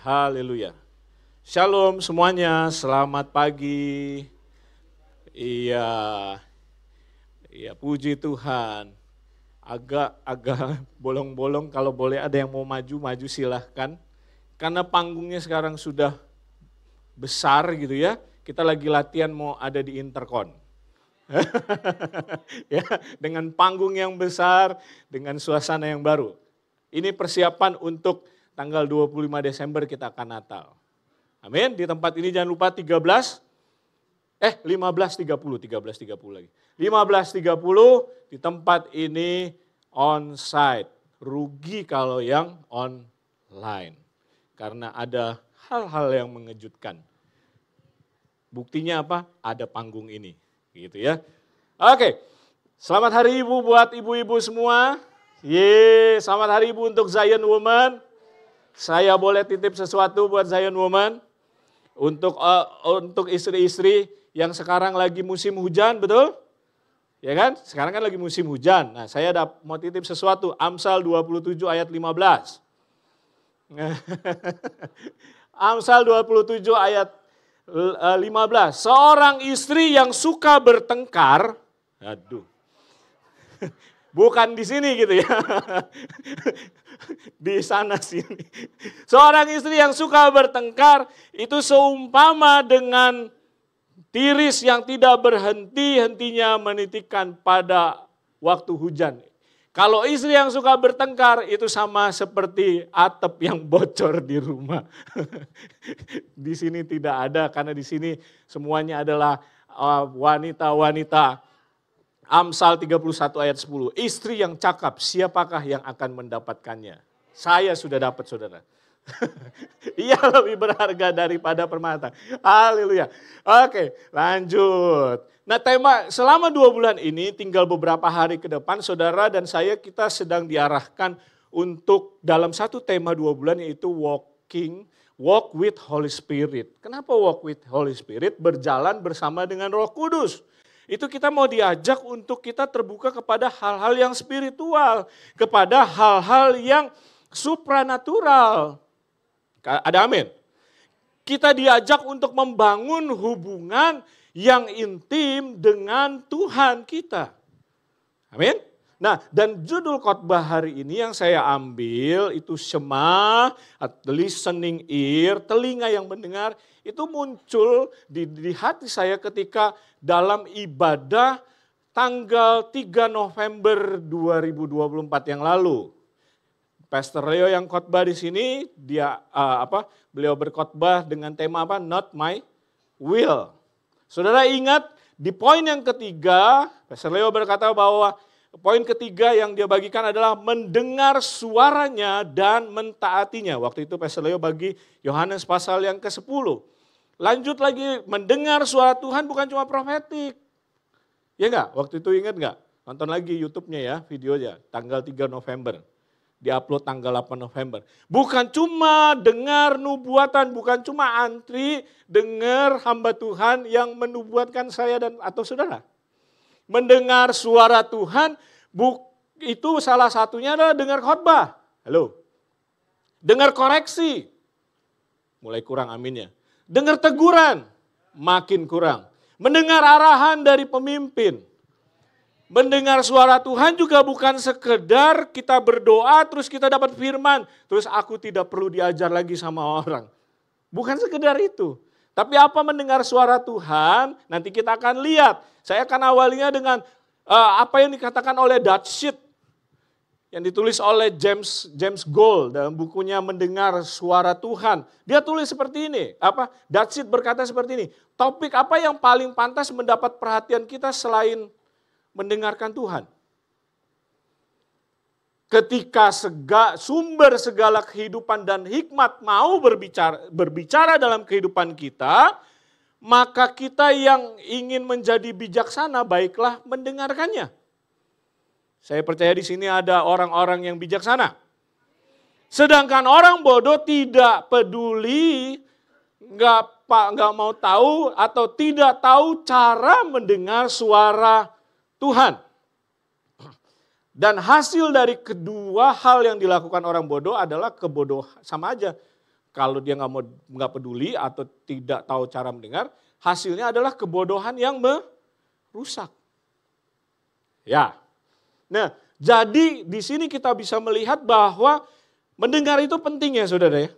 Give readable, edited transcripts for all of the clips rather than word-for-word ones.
Haleluya. Shalom semuanya, selamat pagi. Iya, puji Tuhan. Agak bolong-bolong, kalau boleh ada yang mau maju silahkan. Karena panggungnya sekarang sudah besar gitu ya, kita lagi latihan mau ada di Intercon. Ya, dengan panggung yang besar, dengan suasana yang baru. Ini persiapan untuk tanggal 25 Desember kita akan Natal. Amin. Di tempat ini jangan lupa 15.30 lagi. 15.30 di tempat ini on-site. Rugi kalau yang online. Karena ada hal-hal yang mengejutkan. Buktinya apa? Ada panggung ini. Gitu ya. Oke. Selamat hari Ibu buat ibu-ibu semua. Selamat hari Ibu untuk Zion Woman. Saya boleh titip sesuatu buat Zion Woman. Untuk istri-istri yang sekarang lagi musim hujan, betul? Ya kan? Sekarang kan lagi musim hujan. Nah, saya mau titip sesuatu. Amsal 27 ayat 15. Amsal 27 ayat 15. Seorang istri yang suka bertengkar, bukan di sini gitu ya. Di sana sini. Seorang istri yang suka bertengkar itu seumpama dengan tiris yang tidak berhenti-hentinya menitikkan pada waktu hujan. Kalau istri yang suka bertengkar itu sama seperti atap yang bocor di rumah. Di sini tidak ada karena di sini semuanya adalah wanita-wanita. Amsal 31 ayat 10. Istri yang cakap, siapakah yang akan mendapatkannya? Saya sudah dapat, saudara. Ia lebih berharga daripada permata. Haleluya. Oke, lanjut. Nah, tema selama 2 bulan ini tinggal beberapa hari ke depan, saudara dan saya kita sedang diarahkan untuk dalam satu tema 2 bulan yaitu walk with Holy Spirit. Kenapa walk with Holy Spirit? Berjalan bersama dengan Roh Kudus. Itu kita mau diajak untuk kita terbuka kepada hal-hal yang spiritual, kepada hal-hal yang supranatural. Ada amin? Kita diajak untuk membangun hubungan yang intim dengan Tuhan kita. Amin? Nah, dan judul khotbah hari ini yang saya ambil itu Shema, listening ear, telinga yang mendengar, itu muncul di hati saya ketika dalam ibadah tanggal 3 November 2024 yang lalu. Pastor Leo yang khotbah di sini, beliau berkhotbah dengan tema apa? Not my will. Saudara ingat di poin yang ketiga, Pastor Leo berkata bahwa poin ketiga yang dia bagikan adalah mendengar suaranya dan mentaatinya. Waktu itu Pastor Leo bagi Yohanes pasal yang ke-10. Lanjut lagi, mendengar suara Tuhan bukan cuma profetik. Ya enggak? Waktu itu ingat enggak? Nonton lagi YouTube-nya ya, videonya, tanggal 3 November. Di-upload tanggal 8 November. Bukan cuma dengar nubuatan, bukan cuma antri dengar hamba Tuhan yang menubuatkan saya atau saudara. Mendengar suara Tuhan, itu salah satunya adalah dengar khotbah. Halo. Dengar koreksi. Mulai kurang aminnya. Dengar teguran, makin kurang. Mendengar arahan dari pemimpin. Mendengar suara Tuhan juga bukan sekedar kita berdoa terus kita dapat firman. Terus aku tidak perlu diajar lagi sama orang. Bukan sekedar itu. Tapi apa mendengar suara Tuhan, nanti kita akan lihat. Saya akan awalinya dengan apa yang dikatakan oleh Dutch yang ditulis oleh James Gold dalam bukunya Mendengar Suara Tuhan. Dia tulis seperti ini, Dutch berkata seperti ini, topik apa yang paling pantas mendapat perhatian kita selain mendengarkan Tuhan? Ketika sumber segala kehidupan dan hikmat mau berbicara dalam kehidupan kita, maka kita yang ingin menjadi bijaksana baiklah mendengarkannya. Saya percaya di sini ada orang-orang yang bijaksana. Sedangkan orang bodoh tidak peduli, nggak mau tahu atau tidak tahu cara mendengar suara Tuhan. Dan hasil dari kedua hal yang dilakukan orang bodoh adalah kebodohan, sama aja. kalau dia nggak peduli atau tidak tahu cara mendengar, hasilnya adalah kebodohan yang merusak. Ya. Nah, jadi di sini kita bisa melihat bahwa mendengar itu penting ya saudara ya.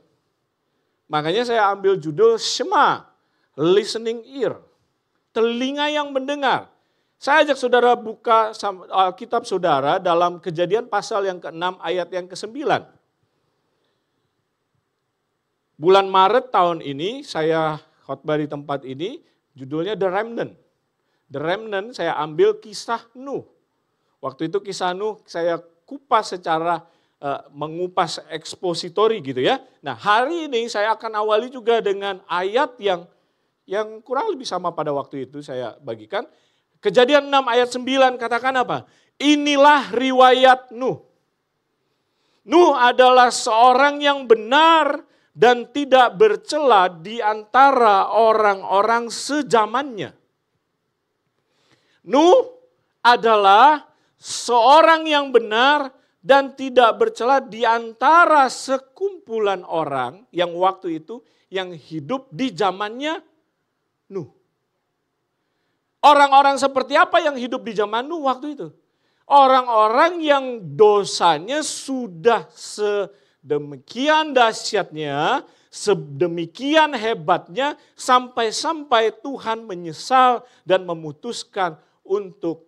Makanya saya ambil judul Shema, listening ear, telinga yang mendengar. Saya ajak saudara buka Alkitab saudara dalam Kejadian pasal yang ke-6 ayat yang ke-9. Bulan Maret tahun ini saya khotbah di tempat ini, judulnya The Remnant. The Remnant saya ambil kisah Nuh. Waktu itu kisah Nuh saya kupas secara mengupas ekspositori gitu ya. Nah hari ini saya akan awali juga dengan ayat yang kurang lebih sama pada waktu itu saya bagikan. Kejadian 6 ayat 9 katakan apa? Inilah riwayat Nuh. Nuh adalah seorang yang benar dan tidak bercela di antara orang-orang sezamannya. Nuh adalah seorang yang benar dan tidak bercela di antara sekumpulan orang yang waktu itu yang hidup di zamannya Nuh. Orang-orang seperti apa yang hidup di zaman Nuh waktu itu? Orang-orang yang dosanya sudah sedemikian dahsyatnya, sedemikian hebatnya, sampai-sampai Tuhan menyesal dan memutuskan untuk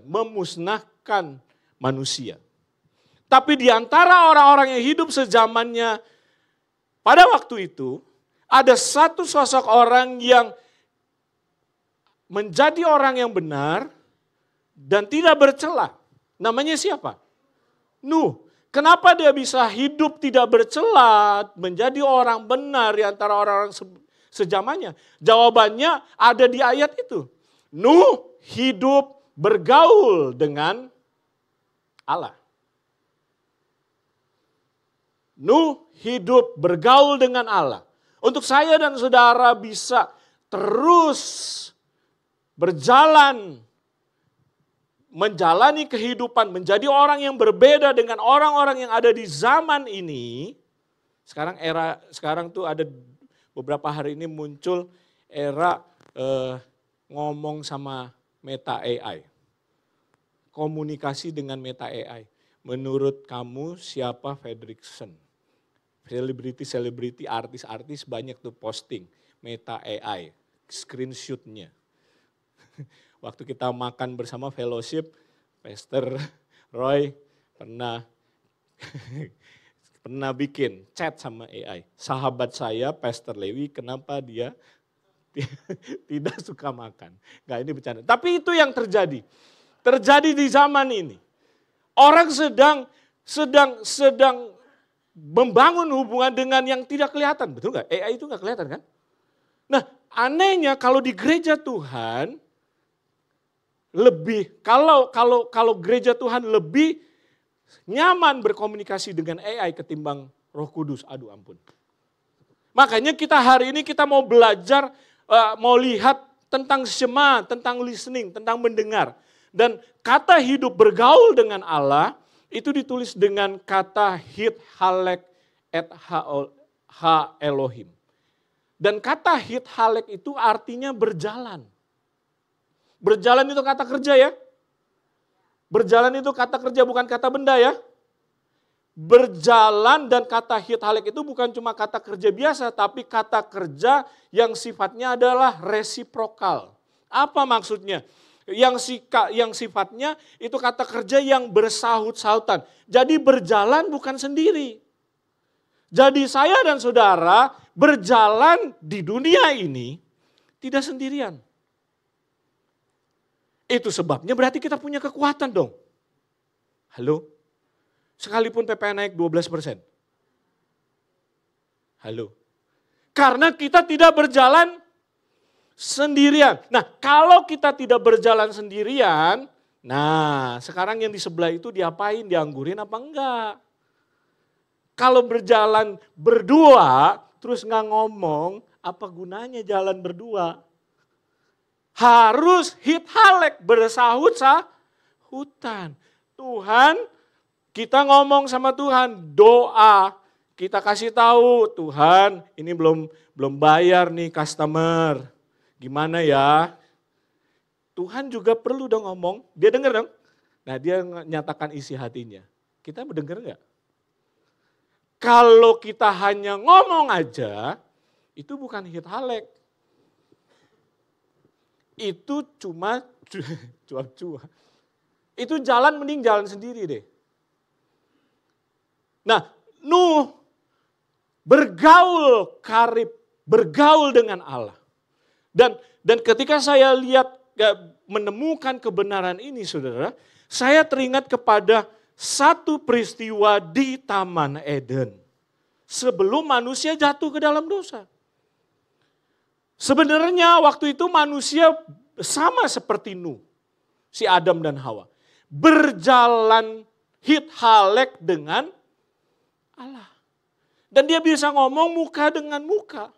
memusnahkan manusia. Tapi di antara orang-orang yang hidup sezamannya pada waktu itu, ada satu sosok orang yang menjadi orang yang benar dan tidak bercela. Namanya siapa? Nuh. Kenapa dia bisa hidup tidak bercela, menjadi orang benar di antara orang-orang sezamannya? Jawabannya ada di ayat itu. Nuh hidup bergaul dengan Allah. Nuh hidup bergaul dengan Allah. Untuk saya dan saudara bisa terus berjalan, menjalani kehidupan, menjadi orang yang berbeda dengan orang-orang yang ada di zaman ini. Sekarang tuh ada beberapa hari ini muncul era ngomong sama Meta AI. Komunikasi dengan Meta AI. Menurut kamu siapa Fredrickson? Selebriti, artis-artis banyak tuh posting Meta AI, screenshotnya. Waktu kita makan bersama fellowship, Pastor Roy pernah bikin chat sama AI. Sahabat saya, Pastor Lewi, kenapa dia tidak suka makan? Enggak, ini bercanda. Tapi itu yang terjadi. Terjadi di zaman ini. Orang sedang membangun hubungan dengan yang tidak kelihatan. Betul nggak? AI itu nggak kelihatan kan? Nah, anehnya kalau di gereja Tuhan lebih kalau gereja Tuhan lebih nyaman berkomunikasi dengan AI ketimbang Roh Kudus. Aduh ampun. Makanya kita hari ini kita mau belajar, mau lihat tentang Shema, tentang listening, tentang mendengar. Dan kata hidup bergaul dengan Allah itu ditulis dengan kata hit halek et ha Elohim. Dan kata hit halek itu artinya berjalan. Berjalan itu kata kerja ya. Berjalan itu kata kerja bukan kata benda ya. Berjalan dan kata hit halek itu bukan cuma kata kerja biasa, tapi kata kerja yang sifatnya adalah resiprokal. Apa maksudnya? Yang sifatnya itu kata kerja yang bersahut-sahutan. Jadi berjalan bukan sendiri. Jadi saya dan saudara berjalan di dunia ini tidak sendirian. Itu sebabnya berarti kita punya kekuatan dong. Halo? Sekalipun PPN naik 12%. Halo? Karena kita tidak berjalan sendirian. Nah, kalau kita tidak berjalan sendirian, nah sekarang yang di sebelah itu diapain? Dianggurin apa enggak? Kalau berjalan berdua, terus nggak ngomong, apa gunanya jalan berdua? Harus hit halek, bersahut-sahutan. Tuhan Kita ngomong sama Tuhan, doa, kita kasih tahu, Tuhan ini belum bayar nih customer. Gimana ya? Tuhan juga perlu dong ngomong, dia dengar dong. Nah dia nyatakan isi hatinya. Kita mendengar enggak? Kalau kita hanya ngomong aja, itu bukan hithalek. Itu cuma cuap-cuap. Itu jalan mending jalan sendiri deh. Nah, Nuh bergaul karib, bergaul dengan Allah. Dan ketika saya lihat menemukan kebenaran ini saudara, saya teringat kepada satu peristiwa di Taman Eden. Sebelum manusia jatuh ke dalam dosa. Sebenarnya waktu itu manusia sama seperti Nuh, si Adam dan Hawa. Berjalan hithalek dengan Allah. Dan dia bisa ngomong muka dengan muka.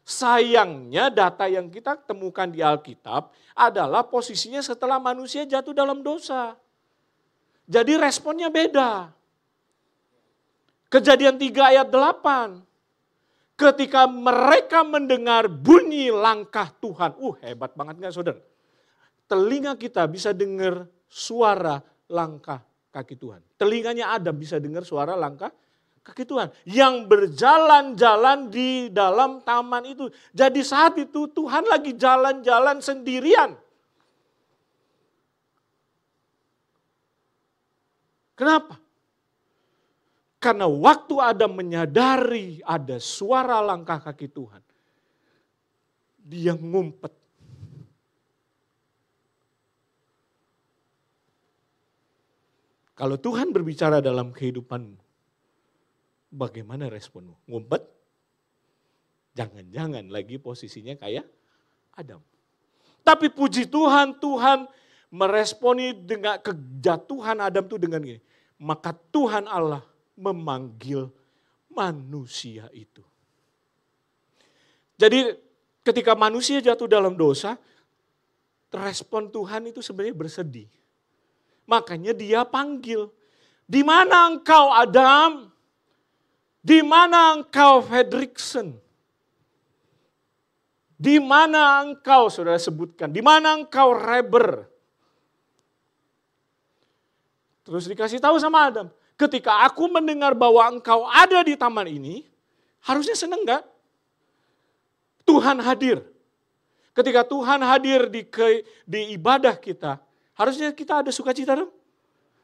Sayangnya data yang kita temukan di Alkitab adalah posisinya setelah manusia jatuh dalam dosa. Jadi responnya beda. Kejadian 3 ayat 8. Ketika mereka mendengar bunyi langkah Tuhan. Hebat banget gak saudara? Telinga kita bisa dengar suara langkah kaki Tuhan. Telinganya Adam bisa dengar suara langkah kaki Tuhan. Yang berjalan-jalan di dalam taman itu. Jadi saat itu Tuhan lagi jalan-jalan sendirian. Kenapa? Karena waktu Adam menyadari ada suara langkah kaki Tuhan. Dia ngumpet. Kalau Tuhan berbicara dalam kehidupanmu, bagaimana responmu? Ngumpet? Jangan-jangan lagi posisinya kayak Adam. Tapi puji Tuhan, Tuhan meresponi dengan kejatuhan Adam itu dengan gini. Maka Tuhan Allah memanggil manusia itu. Jadi ketika manusia jatuh dalam dosa, respon Tuhan itu sebenarnya bersedih. Makanya dia panggil, di mana engkau Adam? Di mana engkau Fredrickson? Di mana engkau, saudara sebutkan, di mana engkau Reber? Terus dikasih tahu sama Adam, ketika aku mendengar bahwa engkau ada di taman ini, harusnya seneng gak? Tuhan hadir. Ketika Tuhan hadir di ibadah kita, harusnya kita ada sukacita dong.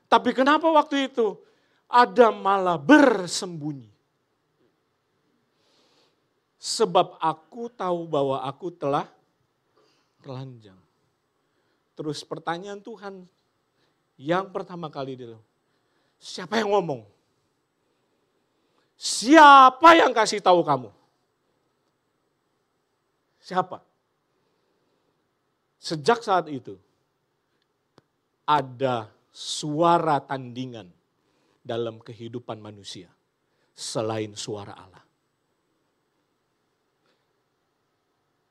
Tapi kenapa waktu itu Adam malah bersembunyi? Sebab aku tahu bahwa aku telah telanjang. Terus pertanyaan Tuhan yang pertama kali dia, siapa yang ngomong? Siapa yang kasih tahu kamu? Siapa? Sejak saat itu ada suara tandingan dalam kehidupan manusia selain suara Allah.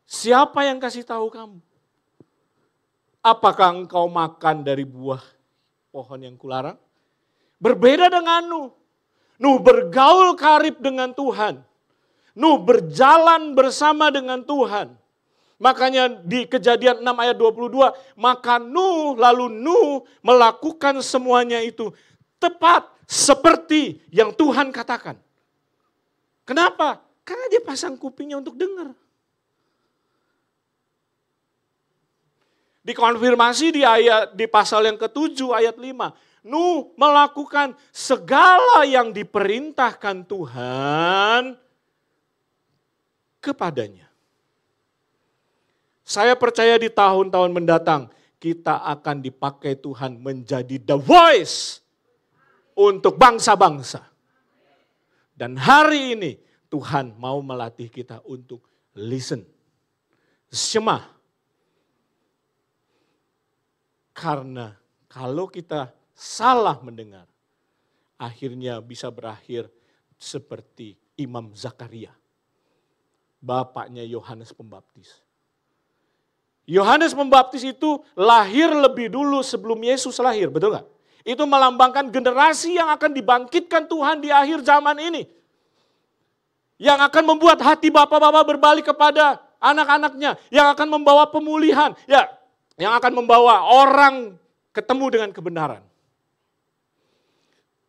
Siapa yang kasih tahu kamu? Apakah engkau makan dari buah pohon yang kularang? Berbeda dengan Nuh. Nuh bergaul karib dengan Tuhan. Nuh berjalan bersama dengan Tuhan. Makanya di Kejadian 6 ayat 22, maka Nuh melakukan semuanya itu tepat seperti yang Tuhan katakan. Kenapa? Karena dia pasang kupingnya untuk dengar. Dikonfirmasi di pasal yang ke-7 ayat 5. Nuh melakukan segala yang diperintahkan Tuhan kepadanya. Saya percaya di tahun-tahun mendatang kita akan dipakai Tuhan menjadi the voice untuk bangsa-bangsa. Dan hari ini Tuhan mau melatih kita untuk listen, syemah. Karena kalau kita salah mendengar, akhirnya bisa berakhir seperti Imam Zakaria, bapaknya Yohanes Pembaptis. Yohanes Pembaptis itu lahir lebih dulu sebelum Yesus lahir, betul nggak? Itu melambangkan generasi yang akan dibangkitkan Tuhan di akhir zaman ini. Yang akan membuat hati bapak-bapak berbalik kepada anak-anaknya. Yang akan membawa pemulihan. Ya, yang akan membawa orang ketemu dengan kebenaran.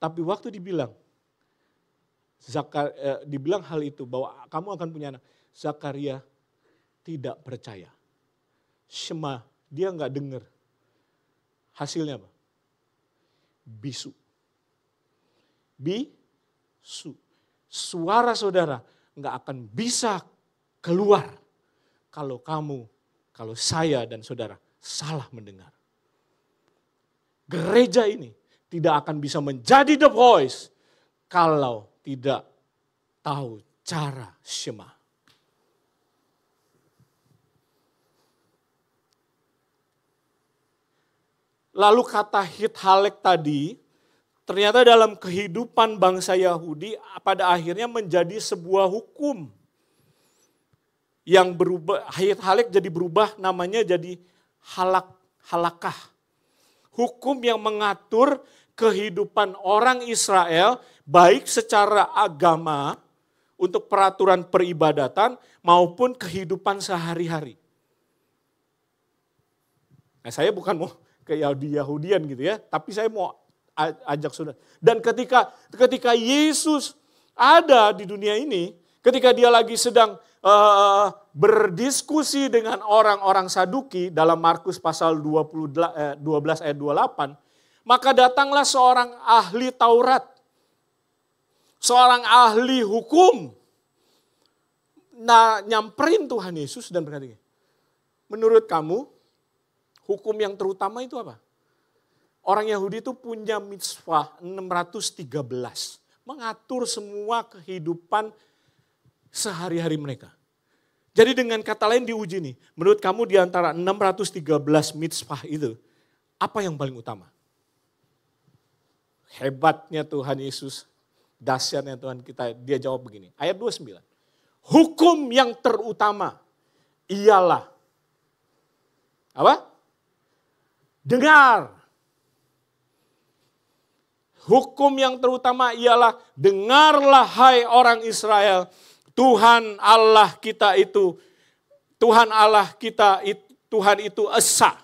Tapi waktu dibilang hal itu bahwa kamu akan punya anak, Zakaria tidak percaya. Shema, dia nggak dengar. Hasilnya apa? Bisu. Bisu. Suara saudara nggak akan bisa keluar kalau saya dan saudara salah mendengar. Gereja ini tidak akan bisa menjadi the voice kalau tidak tahu cara Shema. Lalu kata hithalek tadi, ternyata dalam kehidupan bangsa Yahudi pada akhirnya menjadi sebuah hukum. Yang berubah, hithalek jadi berubah namanya jadi halakah. Hukum yang mengatur kehidupan orang Israel baik secara agama untuk peraturan peribadatan maupun kehidupan sehari-hari. Nah, saya bukan mau ke Yahudian gitu ya, tapi saya mau ajak saudara. Dan ketika Yesus ada di dunia ini, ketika dia lagi sedang berdiskusi dengan orang-orang Saduki dalam Markus pasal 12 ayat 28, maka datanglah seorang ahli Taurat, seorang ahli hukum, nyamperin Tuhan Yesus dan berkata, menurut kamu hukum yang terutama itu apa? Orang Yahudi itu punya mitzvah 613, mengatur semua kehidupan sehari-hari mereka. Jadi dengan kata lain diuji nih, menurut kamu di antara 613 mitzvah itu, apa yang paling utama? Hebatnya Tuhan Yesus, dahsyatnya Tuhan kita, dia jawab begini, ayat 29. Hukum yang terutama ialah, apa? Dengar. Hukum yang terutama ialah, dengarlah hai orang Israel, Tuhan Allah itu Tuhan itu esa.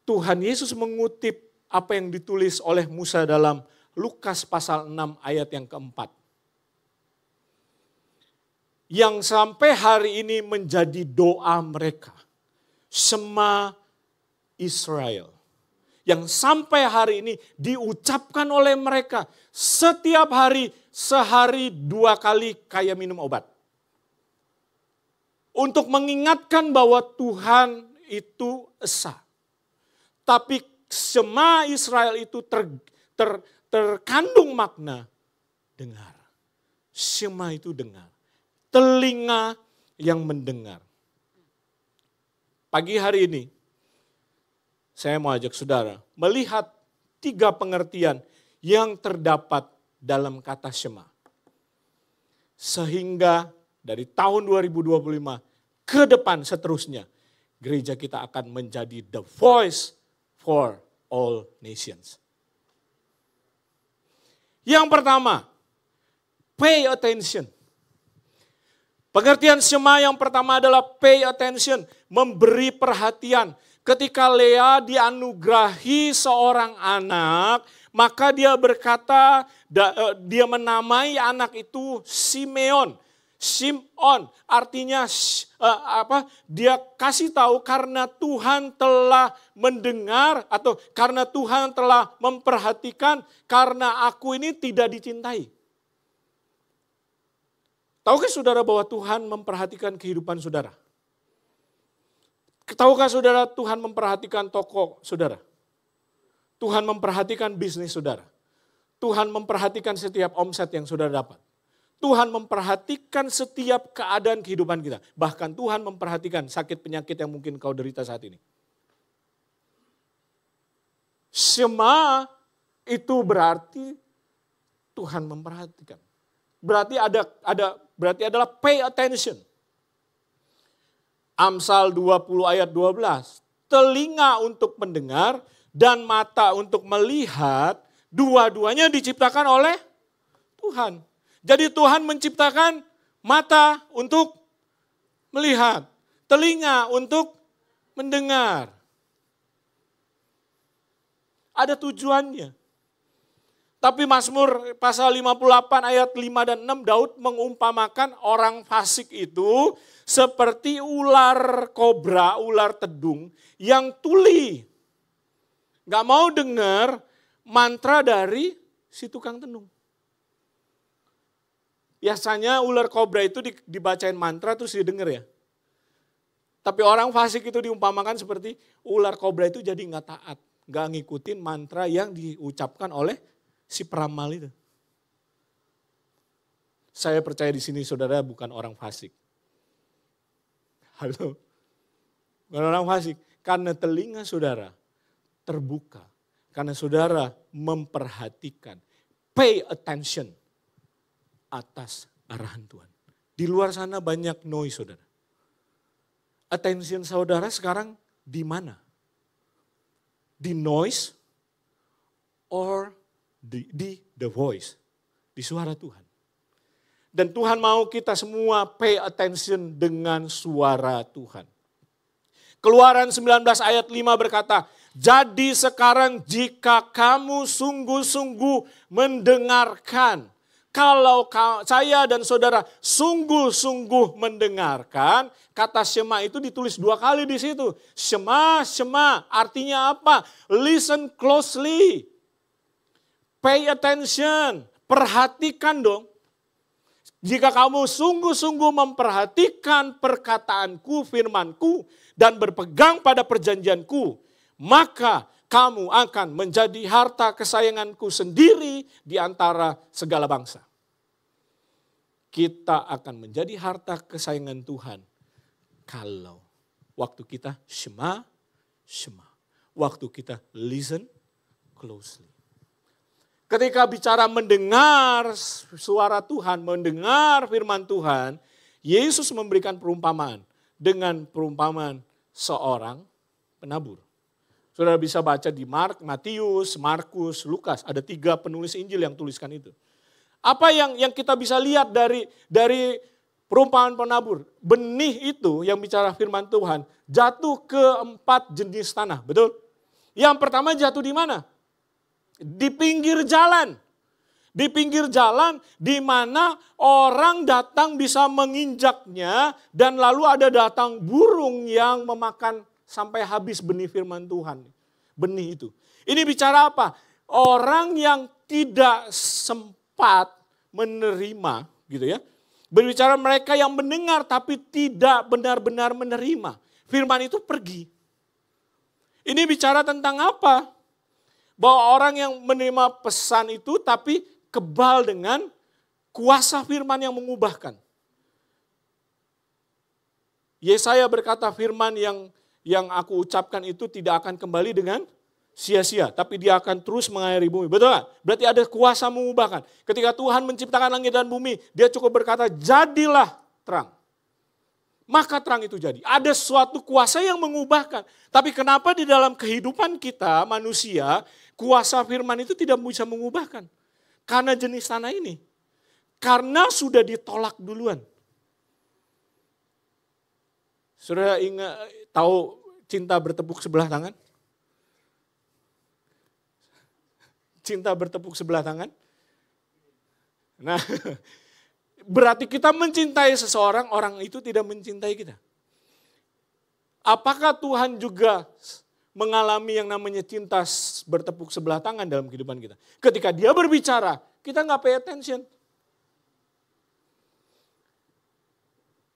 Tuhan Yesus mengutip apa yang ditulis oleh Musa dalam Lukas pasal 6 ayat yang keempat. Yang sampai hari ini menjadi doa mereka. Shema Israel. Yang sampai hari ini diucapkan oleh mereka setiap hari, sehari 2 kali kayak minum obat. Untuk mengingatkan bahwa Tuhan itu esa. Tapi Shema Israel itu terkandung makna dengar. Shema itu dengar. Telinga yang mendengar. Pagi hari ini, saya mau ajak saudara melihat 3 pengertian yang terdapat dalam kata Shema. Sehingga dari tahun 2025 ke depan seterusnya, gereja kita akan menjadi the voice for all nations. Yang pertama, pay attention. Pengertian Shema yang pertama adalah pay attention, memberi perhatian. Ketika Lea dianugerahi seorang anak, maka dia berkata, dia menamai anak itu Simeon. Simon artinya dia kasih tahu karena Tuhan telah mendengar atau karena Tuhan telah memperhatikan karena aku ini tidak dicintai. Tahukah saudara bahwa Tuhan memperhatikan kehidupan saudara? Tahukah saudara Tuhan memperhatikan toko saudara? Tuhan memperhatikan bisnis saudara. Tuhan memperhatikan setiap omset yang saudara dapat. Tuhan memperhatikan setiap keadaan kehidupan kita. Bahkan Tuhan memperhatikan sakit penyakit yang mungkin kau derita saat ini. Shema itu berarti Tuhan memperhatikan. Berarti adalah pay attention. Amsal 20 ayat 12. Telinga untuk mendengar dan mata untuk melihat, dua-duanya diciptakan oleh Tuhan. Jadi Tuhan menciptakan mata untuk melihat, telinga untuk mendengar. Ada tujuannya. Tapi Mazmur pasal 58 ayat 5 dan 6, Daud mengumpamakan orang fasik itu seperti ular kobra, ular tedung yang tuli. Gak mau dengar mantra dari si tukang tenung. Biasanya ular kobra itu dibacain mantra terus didengar ya. Tapi orang fasik itu diumpamakan seperti ular kobra itu jadi gak taat. Gak ngikutin mantra yang diucapkan oleh si peramal itu. Saya percaya di sini saudara bukan orang fasik. Halo? Bukan orang fasik. Karena telinga saudara terbuka. Karena saudara memperhatikan. Pay attention atas arahan Tuhan. Di luar sana banyak noise saudara. Attention saudara sekarang di mana? Di noise or di the voice, di suara Tuhan. Dan Tuhan mau kita semua pay attention dengan suara Tuhan. Keluaran 19 ayat 5 berkata, jadi sekarang jika kamu sungguh-sungguh mendengarkan, kalau saya dan saudara sungguh-sungguh mendengarkan, kata Shema itu ditulis 2 kali di situ. Shema, Shema, artinya apa? Listen closely. Pay attention, perhatikan dong. Jika kamu sungguh-sungguh memperhatikan perkataanku, firmanku, dan berpegang pada perjanjianku, maka kamu akan menjadi harta kesayanganku sendiri di antara segala bangsa. Kita akan menjadi harta kesayangan Tuhan kalau waktu kita Shema, Shema. Waktu kita listen closely. Ketika bicara mendengar suara Tuhan, mendengar firman Tuhan, Yesus memberikan perumpamaan dengan perumpamaan seorang penabur. Saudara bisa baca di Matius, Markus, Lukas, ada 3 penulis Injil yang tuliskan itu. Apa yang kita bisa lihat dari perumpamaan penabur? Benih itu yang bicara firman Tuhan jatuh ke 4 jenis tanah, betul? Yang pertama jatuh di mana? Di pinggir jalan. Di pinggir jalan di mana orang datang bisa menginjaknya dan lalu ada datang burung yang memakan sampai habis benih firman Tuhan. Benih itu. Ini bicara apa? Orang yang tidak sempat menerima gitu ya. Berbicara mereka yang mendengar tapi tidak benar-benar menerima. Firman itu pergi. Ini bicara tentang apa? Bahwa orang yang menerima pesan itu tapi kebal dengan kuasa firman yang mengubahkan. Yesaya berkata firman yang aku ucapkan itu tidak akan kembali dengan sia-sia. Tapi dia akan terus mengairi bumi. Betul gak? Berarti ada kuasa mengubahkan. Ketika Tuhan menciptakan langit dan bumi, dia cukup berkata jadilah terang. Maka terang itu jadi. Ada suatu kuasa yang mengubahkan. Tapi kenapa di dalam kehidupan kita manusia, kuasa firman itu tidak bisa mengubahkan? Karena jenis tanah ini. Karena sudah ditolak duluan. Saudara ingat tahu cinta bertepuk sebelah tangan? Cinta bertepuk sebelah tangan? Nah, berarti kita mencintai seseorang, orang itu tidak mencintai kita. Apakah Tuhan juga mengalami yang namanya cinta bertepuk sebelah tangan dalam kehidupan kita? Ketika dia berbicara, kita nggak pay attention.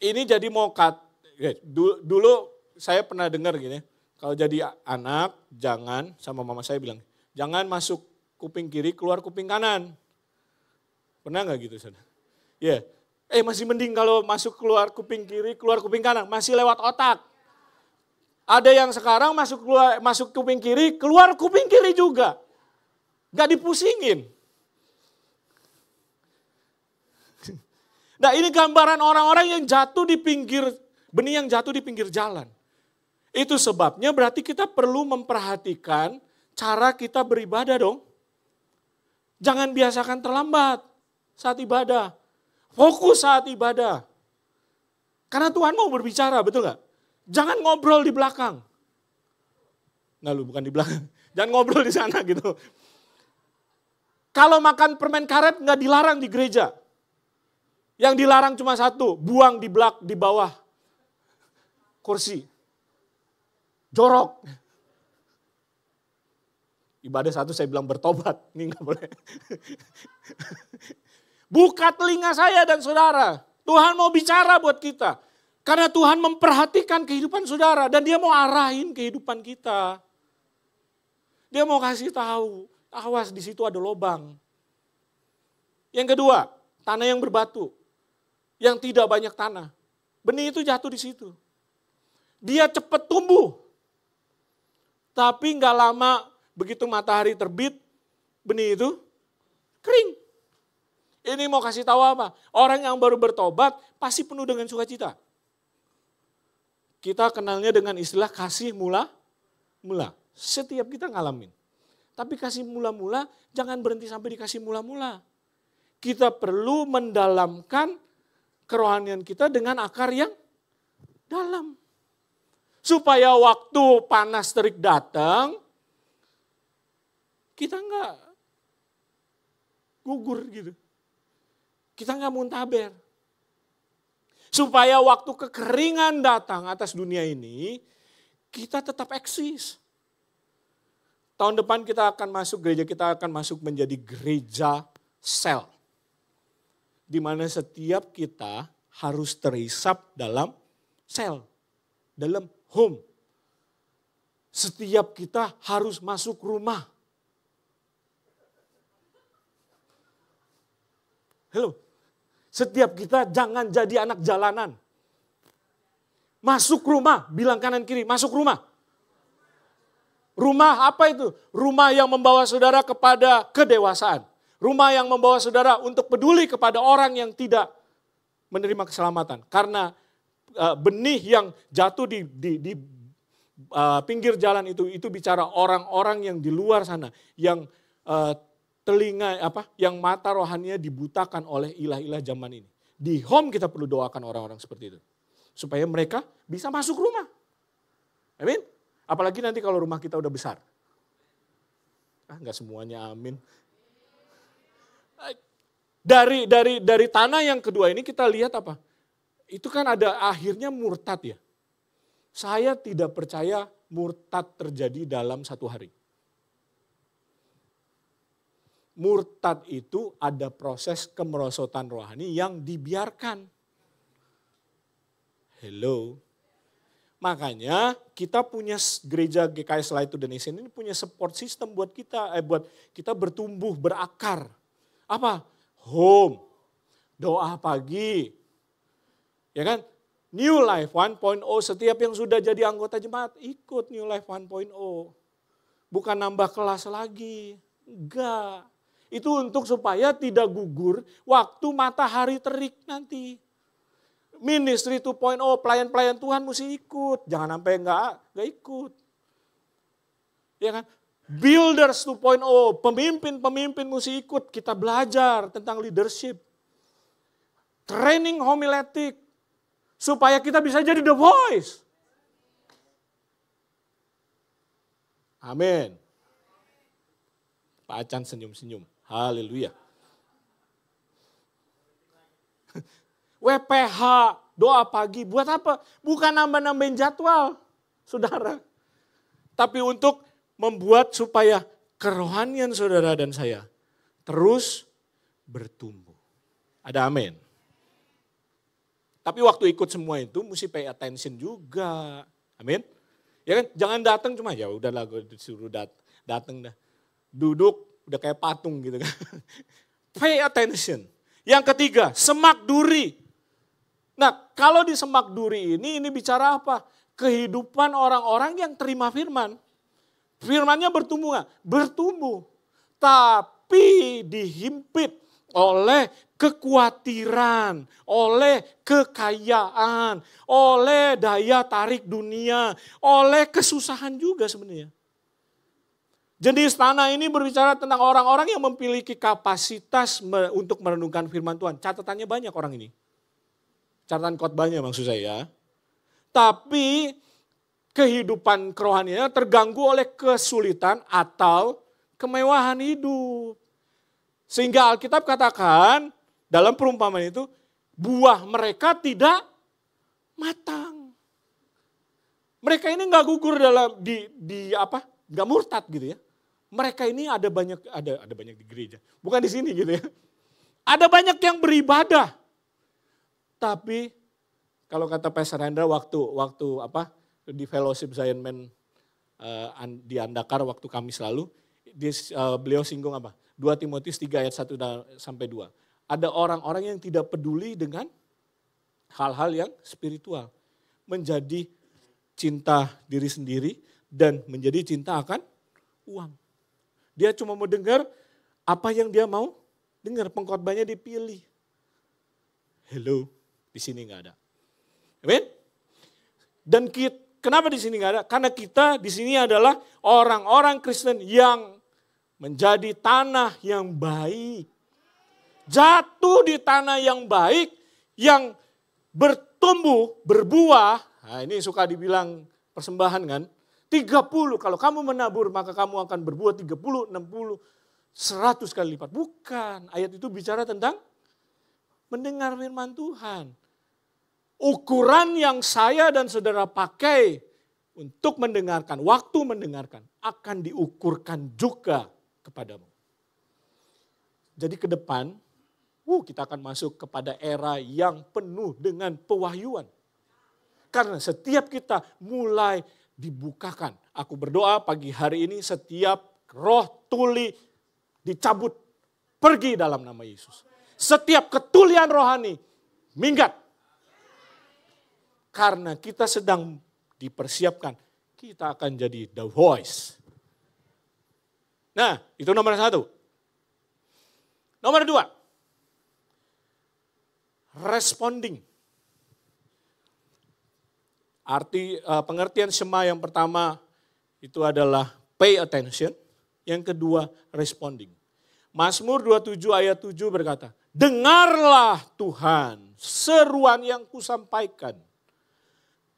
Ini jadi mokat. Dulu saya pernah dengar gini, kalau jadi anak, jangan, sama mama saya bilang, jangan masuk kuping kiri, keluar kuping kanan. Pernah nggak gitu, saudara? Ya, masih mending kalau masuk keluar kuping kiri, keluar kuping kanan, masih lewat otak. Ada yang sekarang masuk kuping kiri, keluar kuping kiri juga. Gak dipusingin. Nah ini gambaran orang-orang yang jatuh di pinggir, benih yang jatuh di pinggir jalan. Itu sebabnya berarti kita perlu memperhatikan cara kita beribadah dong. Jangan biasakan terlambat saat ibadah. Fokus saat ibadah. Karena Tuhan mau berbicara, betul nggak? Jangan ngobrol di belakang. Nah lu bukan di belakang. Jangan ngobrol di sana gitu. Kalau makan permen karet nggak dilarang di gereja. Yang dilarang cuma satu, buang di bawah kursi. Jorok. Ibadah satu saya bilang bertobat, ini nggak boleh. Buka telinga saya dan saudara. Tuhan mau bicara buat kita. Karena Tuhan memperhatikan kehidupan saudara dan dia mau arahin kehidupan kita. Dia mau kasih tahu, awas di situ ada lubang. Yang kedua, tanah yang berbatu. Yang tidak banyak tanah. Benih itu jatuh di situ. Dia cepat tumbuh. Tapi nggak lama begitu matahari terbit, benih itu kering. Ini mau kasih tahu apa? Orang yang baru bertobat pasti penuh dengan sukacita. Kita kenalnya dengan istilah kasih mula-mula. Setiap kita ngalamin. Tapi kasih mula-mula jangan berhenti sampai dikasih mula-mula. Kita perlu mendalamkan kerohanian kita dengan akar yang dalam. Supaya waktu panas terik datang, kita enggak gugur gitu. Kita enggak muntaber. Supaya waktu kekeringan datang atas dunia ini, kita tetap eksis. Tahun depan kita akan masuk gereja, kita akan masuk menjadi gereja sel. Di mana setiap kita harus terhisap dalam sel, dalam home. Setiap kita harus masuk rumah. Halo, setiap kita jangan jadi anak jalanan. Masuk rumah, bilang kanan kiri, masuk rumah. Rumah apa itu? Rumah yang membawa saudara kepada kedewasaan. Rumah yang membawa saudara untuk peduli kepada orang yang tidak menerima keselamatan. Karena benih yang jatuh di pinggir jalan itu bicara orang-orang yang di luar sana. Yang yang mata rohaninya dibutakan oleh ilah-ilah zaman ini. Di home kita perlu doakan orang-orang seperti itu. Supaya mereka bisa masuk rumah. Amin. Apalagi nanti kalau rumah kita udah besar. Enggak semuanya amin. Dari tanah yang kedua ini kita lihat apa? Itu kan ada akhirnya murtad ya. Saya tidak percaya murtad terjadi dalam satu hari. Murtad itu ada proses kemerosotan rohani yang dibiarkan. Hello. Makanya kita punya gereja GKS Light to the Nation ini punya support system buat kita bertumbuh, berakar. Apa? Home, doa pagi, ya kan? New Life 1.0, setiap yang sudah jadi anggota jemaat ikut New Life 1.0. Bukan nambah kelas lagi, enggak. Itu untuk supaya tidak gugur waktu matahari terik nanti. Ministry 2.0, pelayan-pelayan Tuhan mesti ikut. Jangan sampai enggak ikut. Ya kan? Builders 2.0, pemimpin-pemimpin mesti ikut. Kita belajar tentang leadership. Training homiletik. Supaya kita bisa jadi the voice. Amin. Pak Acan senyum-senyum. Haleluya. WPH, doa pagi, buat apa? Bukan nambah-nambahin jadwal, saudara. Tapi untuk membuat supaya kerohanian saudara dan saya terus bertumbuh. Ada amin. Tapi waktu ikut semua itu mesti pay attention juga. Amin. Ya kan, jangan datang cuma ya udahlah gue disuruh datang dah. Duduk udah kayak patung gitu kan. Pay attention. Yang ketiga, semak duri. Nah, kalau di semak duri ini bicara apa? Kehidupan orang-orang yang terima firman. Firmannya bertumbuh nggak? Bertumbuh. Tapi dihimpit oleh kekhawatiran, oleh kekayaan, oleh daya tarik dunia, oleh kesusahan juga sebenarnya. Jenis tanah ini berbicara tentang orang-orang yang memiliki kapasitas untuk merenungkan firman Tuhan. Catatannya banyak orang ini. Catatan khotbahnya maksud saya ya. Tapi kehidupan kerohaniannya terganggu oleh kesulitan atau kemewahan hidup. Sehingga Alkitab katakan dalam perumpamaan itu, buah mereka tidak matang. Mereka ini nggak gugur dalam nggak murtad gitu ya. Mereka ini ada banyak di gereja, bukan di sini gitu ya. Ada banyak yang beribadah, tapi kalau kata Pastor Hendra waktu di Fellowship Zion Men di Andakar waktu Kamis lalu, beliau singgung 2 Timotius 3 ayat 1 sampai 2. Ada orang-orang yang tidak peduli dengan hal-hal yang spiritual. Menjadi cinta diri sendiri dan menjadi cinta akan uang. Dia cuma mau dengar apa yang dia mau dengar. Pengkhotbahnya dipilih. Hello, di sini nggak ada. Amin? Dan kenapa di sini nggak ada? Karena kita di sini adalah orang-orang Kristen yang menjadi tanah yang baik. Jatuh di tanah yang baik, yang bertumbuh, berbuah. Nah ini suka dibilang persembahan kan. 30, kalau kamu menabur maka kamu akan berbuah 30, 60, 100 kali lipat. Bukan, ayat itu bicara tentang mendengar firman Tuhan. Ukuran yang saya dan saudara pakai untuk mendengarkan, waktu mendengarkan, akan diukurkan juga kepadamu. Jadi ke depan, kita akan masuk kepada era yang penuh dengan pewahyuan. Karena setiap kita mulai dibukakan. Aku berdoa pagi hari ini setiap roh tuli dicabut, pergi dalam nama Yesus. Setiap ketulian rohani minggat. Karena kita sedang dipersiapkan, kita akan jadi the voice. Nah, itu nomor 1. Nomor 2, responding. Pengertian Shema yang pertama itu adalah pay attention, yang kedua responding. Mazmur 27 ayat 7 berkata, dengarlah Tuhan seruan yang kusampaikan.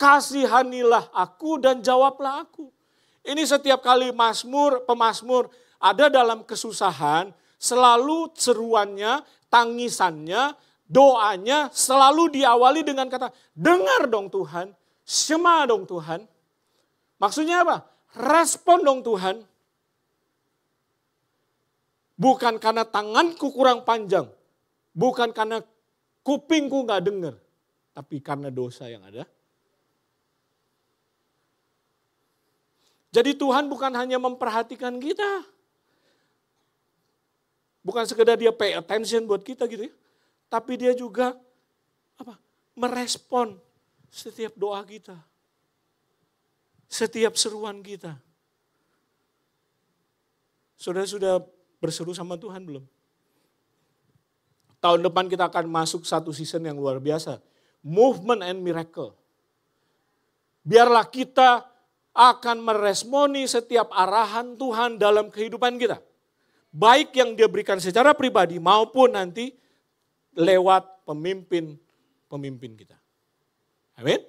Kasihanilah aku dan jawablah aku. Ini setiap kali pemazmur ada dalam kesusahan, selalu seruannya, tangisannya, doanya selalu diawali dengan kata, dengar dong Tuhan. Shema dong Tuhan. Maksudnya apa? Respon dong Tuhan. Bukan karena tanganku kurang panjang. Bukan karena kupingku gak dengar. Tapi karena dosa yang ada. Jadi Tuhan bukan hanya memperhatikan kita. Bukan sekedar dia pay attention buat kita gitu ya. Tapi dia juga merespon setiap doa kita. Setiap seruan kita. Saudara sudah berseru sama Tuhan belum? Tahun depan kita akan masuk satu season yang luar biasa. Movement and miracle. Biarlah kita akan meresponi setiap arahan Tuhan dalam kehidupan kita. Baik yang dia berikan secara pribadi maupun nanti lewat pemimpin kita. Amin.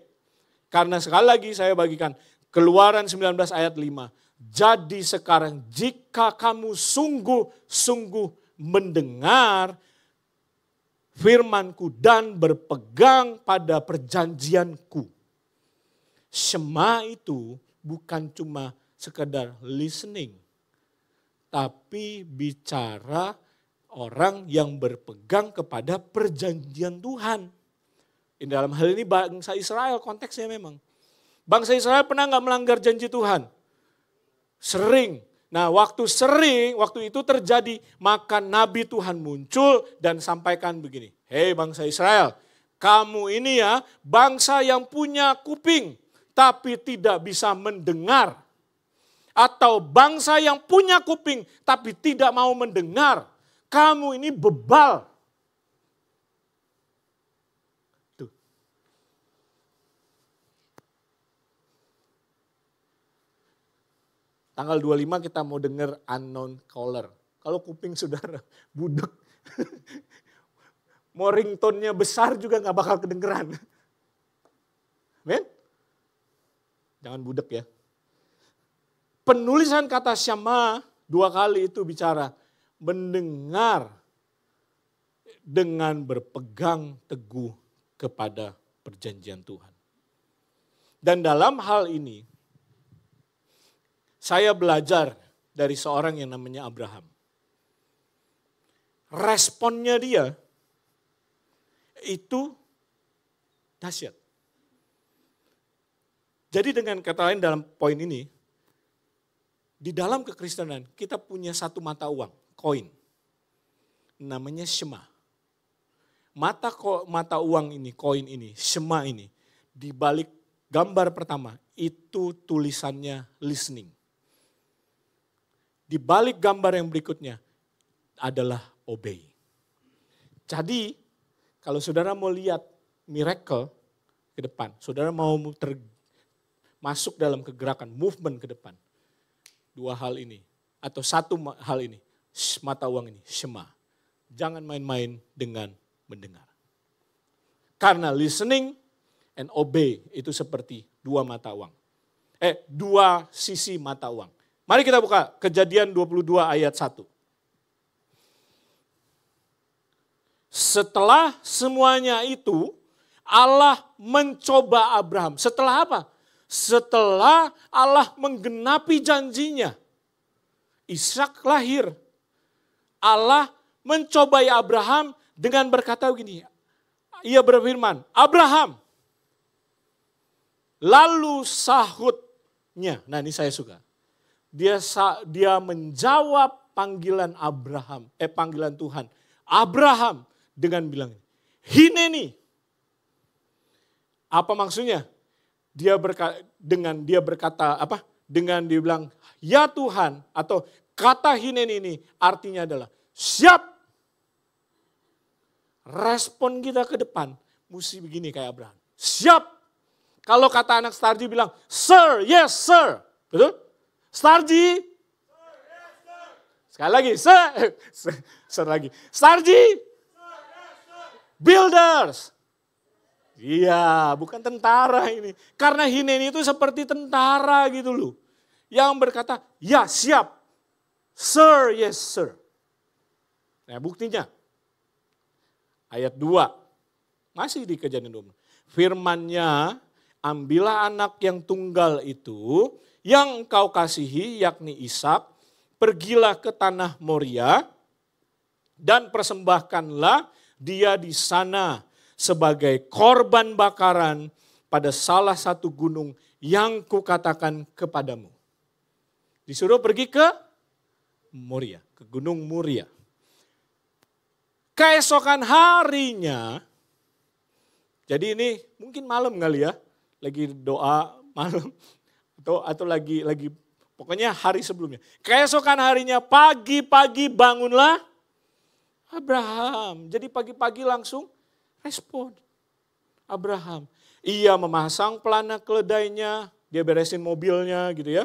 Karena sekali lagi saya bagikan Keluaran 19 ayat 5. Jadi sekarang jika kamu sungguh-sungguh mendengar firmanku dan berpegang pada perjanjianku. Shema itu bukan cuma sekedar listening. Tapi bicara orang yang berpegang kepada perjanjian Tuhan. Dalam hal ini bangsa Israel konteksnya memang. Bangsa Israel pernah nggak melanggar janji Tuhan? Sering. Nah waktu itu terjadi, maka Nabi Tuhan muncul dan sampaikan begini. Hei bangsa Israel, kamu ini ya bangsa yang punya kuping tapi tidak bisa mendengar. Atau bangsa yang punya kuping tapi tidak mau mendengar. Kamu ini bebal. Tanggal 25 kita mau dengar unknown caller. Kalau kuping saudara budek, mau ringtone-nya besar juga gak bakal kedengeran. Men? Jangan budek ya. Penulisan kata syama 2 kali itu bicara mendengar dengan berpegang teguh kepada perjanjian Tuhan. Dan dalam hal ini, saya belajar dari seorang yang namanya Abraham. Responnya dia itu dahsyat. Jadi dengan kata lain dalam poin ini, di dalam kekristenan kita punya satu mata uang, koin. Namanya Shema. Mata uang ini, koin ini, Shema ini, di balik gambar pertama itu tulisannya listening. Di balik gambar yang berikutnya adalah obey. Jadi kalau saudara mau lihat miracle ke depan, saudara mau masuk dalam kegerakan, movement ke depan, 2 hal ini atau satu hal ini, mata uang ini, Shema. Jangan main-main dengan mendengar. Karena listening and obey itu seperti 2 mata uang. 2 sisi mata uang. Mari kita buka Kejadian 22 ayat 1. Setelah semuanya itu, Allah mencoba Abraham. Setelah apa? Setelah Allah menggenapi janjinya. Ishak lahir. Allah mencobai Abraham dengan berkata begini. Ia berfirman, Abraham. Lalu sahutnya. Nah ini saya suka. Dia menjawab panggilan panggilan Tuhan. Abraham dengan bilang, Hineni. Apa maksudnya? Dengan dia bilang, ya Tuhan, atau kata Hineni ini artinya adalah siap. Respon kita ke depan mesti begini kayak Abraham. Siap. Kalau kata anak Starji bilang, sir, yes sir. Betul? Starji. Sekali lagi, sir lagi. Starji. Builders. Iya, bukan tentara ini. Karena Hineni itu seperti tentara gitu loh. Yang berkata, ya siap. Sir, yes sir. Nah buktinya. Ayat 2. Masih di Kejadian 20. Firman-Nya, ambillah anak yang tunggal itu, yang engkau kasihi, yakni Ishak, pergilah ke tanah Moria, dan persembahkanlah dia di sana sebagai korban bakaran pada salah satu gunung yang kukatakan kepadamu. Disuruh pergi ke Moria, ke gunung Moria. Keesokan harinya, jadi ini mungkin malam kali ya, lagi doa malam atau lagi pokoknya hari sebelumnya. Keesokan harinya pagi-pagi bangunlah Abraham. Jadi pagi-pagi langsung respon Abraham. Ia memasang pelana keledainya, dia beresin mobilnya gitu ya,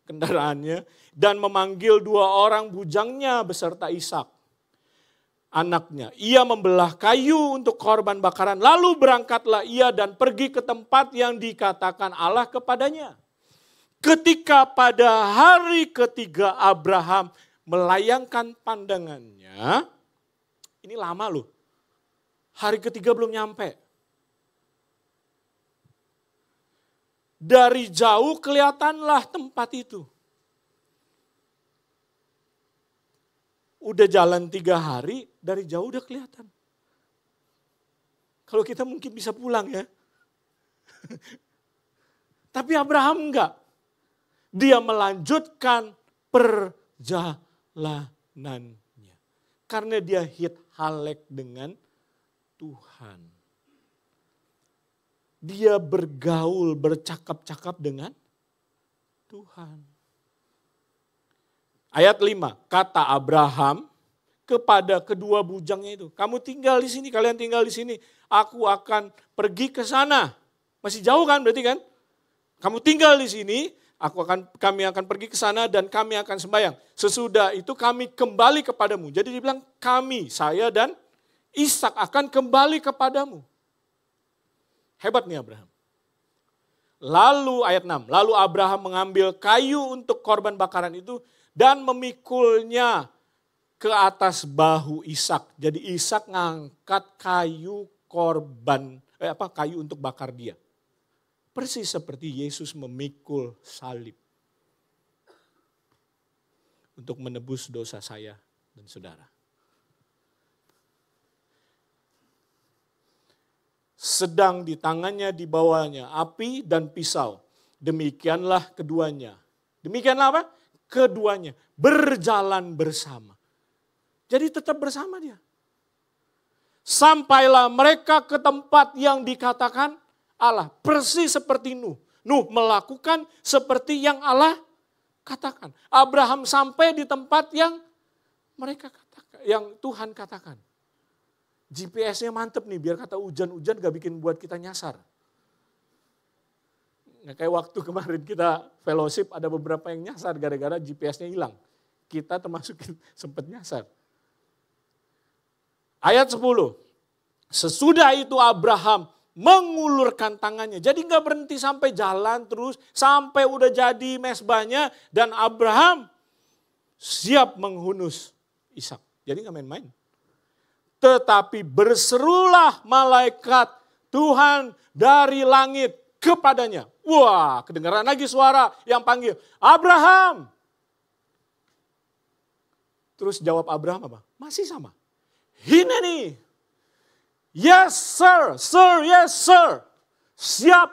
kendaraannya. Dan memanggil 2 orang bujangnya beserta Ishak, anaknya. Ia membelah kayu untuk korban bakaran. Lalu berangkatlah ia dan pergi ke tempat yang dikatakan Allah kepadanya. Ketika pada hari ketiga Abraham melayangkan pandangannya, ini lama loh. Hari ketiga belum nyampe. Dari jauh kelihatanlah tempat itu. Udah jalan 3 hari, dari jauh udah kelihatan. Kalau kita mungkin bisa pulang ya. Tapi Abraham enggak. Dia melanjutkan perjalanannya. Karena dia hit halek dengan Tuhan. Dia bergaul, bercakap-cakap dengan Tuhan. Ayat 5, kata Abraham kepada kedua bujangnya itu, kamu tinggal di sini, kalian tinggal di sini, aku akan pergi ke sana. Masih jauh kan berarti kan? Kamu tinggal di sini, Kami akan pergi ke sana dan kami akan sembahyang. Sesudah itu kami kembali kepadamu. Jadi dibilang kami, saya dan Ishak akan kembali kepadamu. Hebat nih Abraham. Lalu ayat 6, lalu Abraham mengambil kayu untuk korban bakaran itu dan memikulnya ke atas bahu Ishak. Jadi Ishak ngangkat kayu kayu untuk bakar dia. Persis seperti Yesus memikul salib untuk menebus dosa saya dan saudara. Sedang di tangannya dibawanya api dan pisau. Demikianlah keduanya. Demikianlah apa? Keduanya berjalan bersama. Jadi tetap bersama dia. Sampailah mereka ke tempat yang dikatakan Allah. Persis seperti Nuh. Nuh melakukan seperti yang Allah katakan. Abraham sampai di tempat yang mereka katakan, yang Tuhan katakan. GPS-nya mantep nih, biar kata hujan-hujan gak bikin buat kita nyasar. Nah, kayak waktu kemarin kita fellowship ada beberapa yang nyasar gara-gara GPS-nya hilang. Kita termasuk sempat nyasar. Ayat 10. Sesudah itu Abraham mengulurkan tangannya. Jadi gak berhenti sampai jalan terus, sampai udah jadi mesbahnya. Dan Abraham siap menghunus Ishak. Jadi gak main-main. Tetapi berserulah malaikat Tuhan dari langit kepadanya. Wah, kedengaran lagi suara yang panggil, Abraham. Terus jawab Abraham apa? Masih sama. Hineni. Yes sir, sir, yes sir. Siap.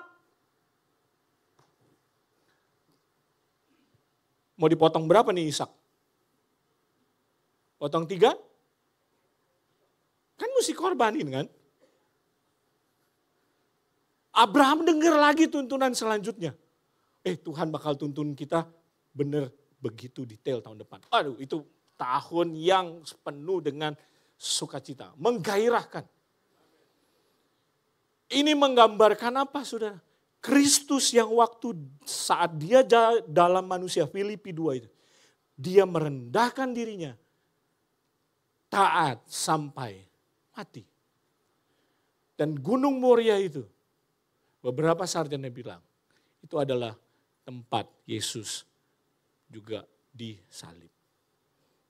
Mau dipotong berapa nih Ishak? Potong 3? Kan mesti korbanin kan? Abraham dengar lagi tuntunan selanjutnya. Tuhan bakal tuntun kita benar begitu detail tahun depan. Aduh, itu tahun yang penuh dengan sukacita, menggairahkan. Ini menggambarkan apa saudara? Kristus yang waktu saat dia dalam manusia, Filipi 2 itu. Dia merendahkan dirinya, taat sampai mati. Dan Gunung Moria itu, beberapa sarjana bilang, itu adalah tempat Yesus juga disalib.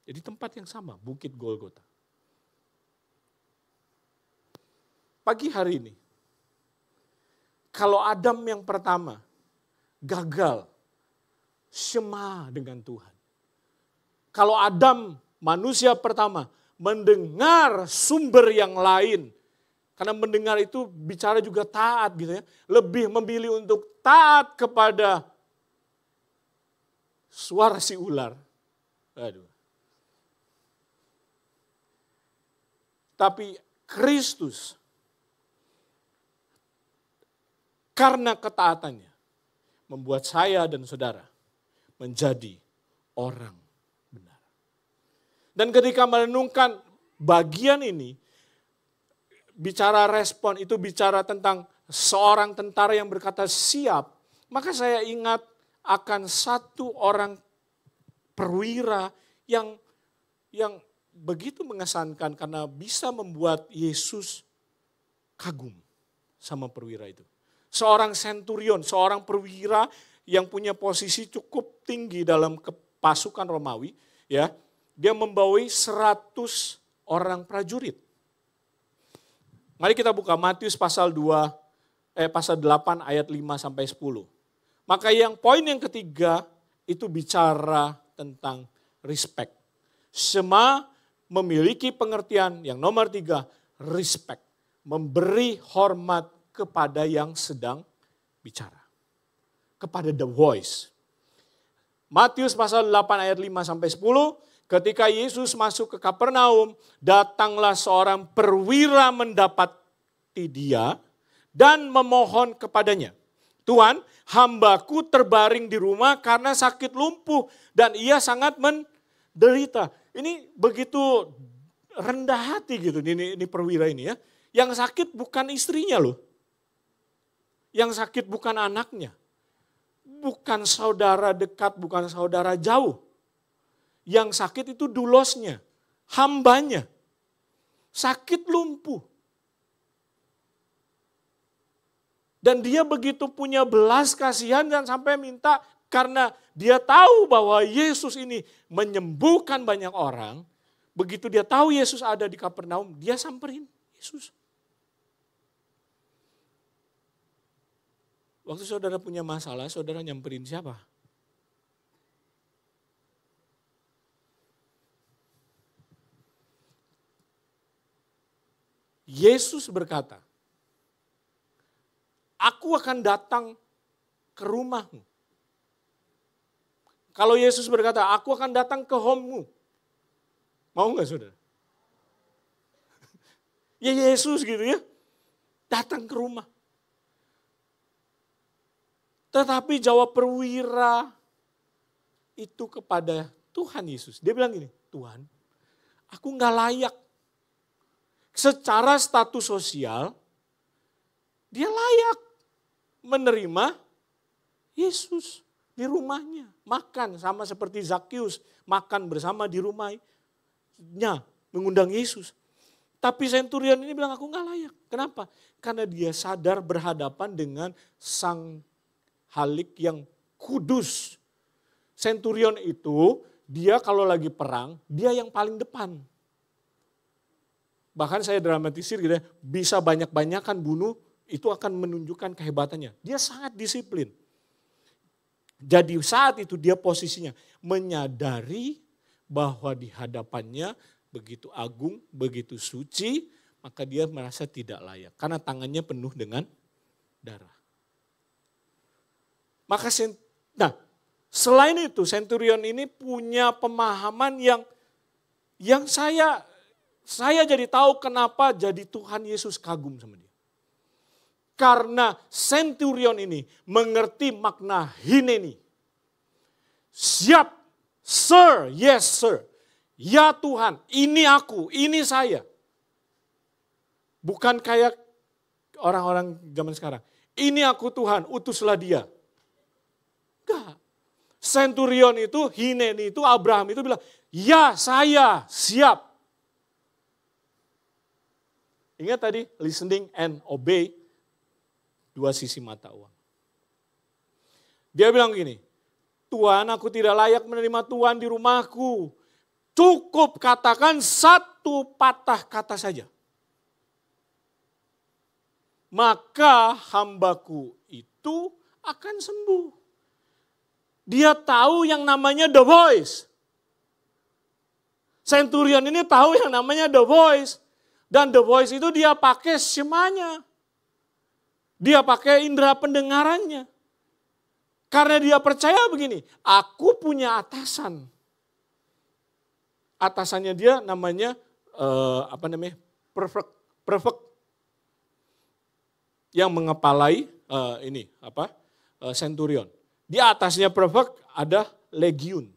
Jadi tempat yang sama, Bukit Golgota. Pagi hari ini, kalau Adam yang pertama gagal syema dengan Tuhan. Kalau Adam manusia pertama mendengar sumber yang lain. Karena mendengar itu bicara juga taat gitu ya. Lebih memilih untuk taat kepada suara si ular. Aduh. Tapi Kristus karena ketaatannya membuat saya dan saudara menjadi orang benar. Dan ketika merenungkan bagian ini, bicara respon itu bicara tentang seorang tentara yang berkata siap, maka saya ingat akan satu orang perwira yang begitu mengesankan karena bisa membuat Yesus kagum sama perwira itu. Seorang senturion, seorang perwira yang punya posisi cukup tinggi dalam pasukan Romawi, ya. Dia membawai 100 orang prajurit. Mari kita buka Matius pasal 8 ayat 5 sampai 10. Maka poin yang ketiga itu bicara tentang respect. Syema memiliki pengertian yang nomor 3, respect. Memberi hormat kepada yang sedang bicara. Kepada the voice. Matius pasal 8 ayat 5 sampai 10. Ketika Yesus masuk ke Kapernaum, datanglah seorang perwira mendapati dia dan memohon kepadanya. Tuhan, hambaku terbaring di rumah karena sakit lumpuh dan ia sangat menderita. Ini begitu rendah hati gitu ini perwira ini ya. Yang sakit bukan istrinya loh. Yang sakit bukan anaknya. bukan saudara dekat, bukan saudara jauh. Yang sakit itu dulosnya, hambanya. Sakit lumpuh. Dan dia begitu punya belas kasihan dan sampai minta, karena dia tahu bahwa Yesus ini menyembuhkan banyak orang. Begitu dia tahu Yesus ada di Kapernaum, dia samperin Yesus. Waktu saudara punya masalah, saudara nyamperin siapa? Yesus berkata, aku akan datang ke rumahmu. Kalau Yesus berkata, aku akan datang ke home-mu. Mau gak saudara? Ya Yesus gitu ya, datang ke rumah. Tetapi jawab perwira itu kepada Tuhan Yesus. Dia bilang gini, Tuhan, aku gak layak. Secara status sosial, dia layak menerima Yesus di rumahnya. Makan sama seperti Zakius, makan bersama di rumahnya, mengundang Yesus. Tapi Centurion ini bilang aku gak layak. Kenapa? Karena dia sadar berhadapan dengan sang Halik yang kudus. Centurion itu, dia kalau lagi perang, dia yang paling depan. Bahkan saya dramatisir gitu ya, bisa banyak-banyakan bunuh, itu akan menunjukkan kehebatannya. Dia sangat disiplin. Jadi saat itu dia posisinya menyadari bahwa di hadapannya begitu agung, begitu suci, maka dia merasa tidak layak. Karena tangannya penuh dengan darah. Maka, selain itu Centurion ini punya pemahaman yang saya jadi tahu kenapa jadi Tuhan Yesus kagum sama dia. Karena Centurion ini mengerti makna hineni. Siap, sir, yes sir. Ya Tuhan, ini aku, ini saya. Bukan kayak orang-orang zaman sekarang. Ini aku Tuhan, utuslah dia. Enggak. Centurion itu, hineni itu, Abraham itu bilang, ya saya siap. Ingat tadi, listening and obey, dua sisi mata uang. Dia bilang gini, Tuhan aku tidak layak menerima Tuhan di rumahku. Cukup katakan satu patah kata saja. Maka hambaku itu akan sembuh. Dia tahu yang namanya the voice. Centurion ini tahu yang namanya the voice. Dan the voice itu dia pakai semanya. Dia pakai indera pendengarannya. Karena dia percaya begini, aku punya atasan. Atasannya dia namanya perfect. Yang mengepalai Centurion. Di atasnya perfect ada legiun.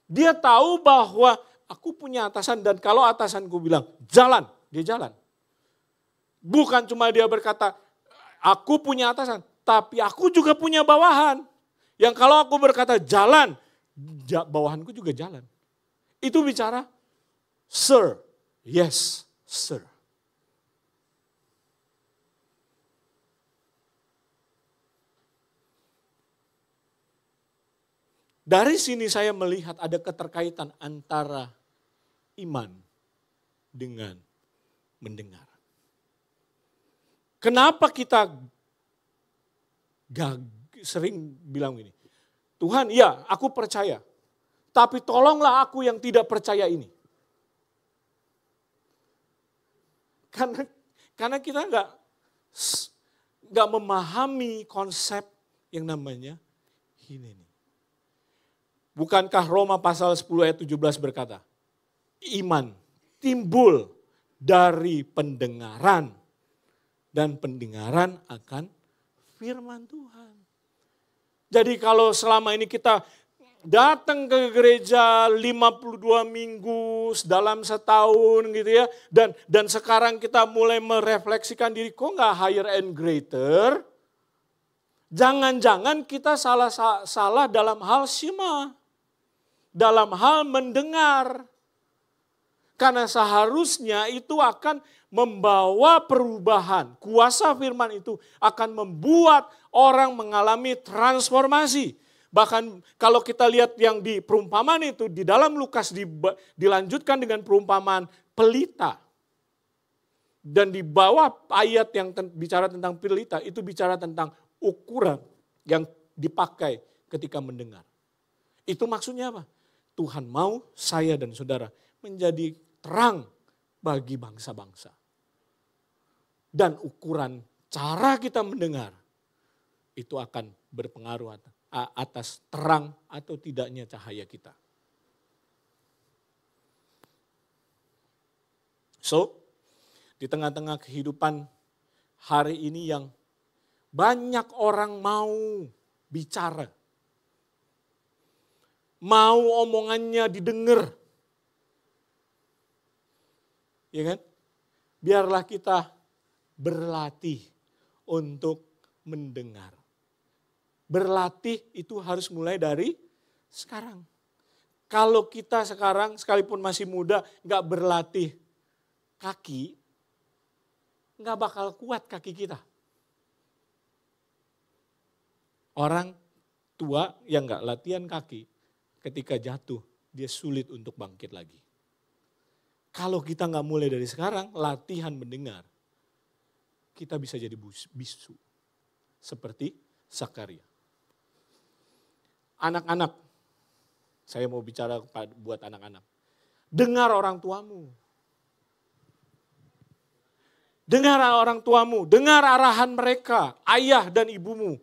Dia tahu bahwa aku punya atasan dan kalau atasanku bilang jalan, dia jalan. Bukan cuma dia berkata aku punya atasan, tapi aku juga punya bawahan. Yang kalau aku berkata jalan, bawahanku juga jalan. Itu bicara sir, yes sir. Dari sini saya melihat ada keterkaitan antara iman dengan mendengar. Kenapa kita sering bilang ini, Tuhan ya aku percaya, tapi tolonglah aku yang tidak percaya ini. Karena kita nggak memahami konsep yang namanya hineni. Bukankah Roma pasal 10 ayat 17 berkata, iman timbul dari pendengaran dan pendengaran akan firman Tuhan. Jadi kalau selama ini kita datang ke gereja 52 minggu dalam setahun gitu ya, dan sekarang kita mulai merefleksikan diri, kok nggak higher and greater? Jangan-jangan kita salah dalam hal syima, dalam hal mendengar. Karena seharusnya itu akan membawa perubahan. Kuasa firman itu akan membuat orang mengalami transformasi. Bahkan kalau kita lihat yang di perumpamaan itu, di dalam Lukas dilanjutkan dengan perumpamaan pelita. Dan di bawah ayat yang bicara tentang pelita, itu bicara tentang ukuran yang dipakai ketika mendengar. Itu maksudnya apa? Tuhan mau saya dan saudara menjadi terang bagi bangsa-bangsa. Dan ukuran cara kita mendengar itu akan berpengaruh atas terang atau tidaknya cahaya kita. So, di tengah-tengah kehidupan hari ini yang banyak orang mau bicara. Mau omongannya didengar. Ya kan? Biarlah kita berlatih untuk mendengar. Berlatih itu harus mulai dari sekarang. Kalau kita sekarang sekalipun masih muda gak berlatih kaki, gak bakal kuat kaki kita. Orang tua yang gak latihan kaki, ketika jatuh dia sulit untuk bangkit lagi. Kalau kita gak mulai dari sekarang, latihan mendengar, kita bisa jadi bisu. Seperti Zakaria. Anak-anak, saya mau bicara buat anak-anak. Dengar orang tuamu. Dengar orang tuamu, dengar arahan mereka, ayah dan ibumu.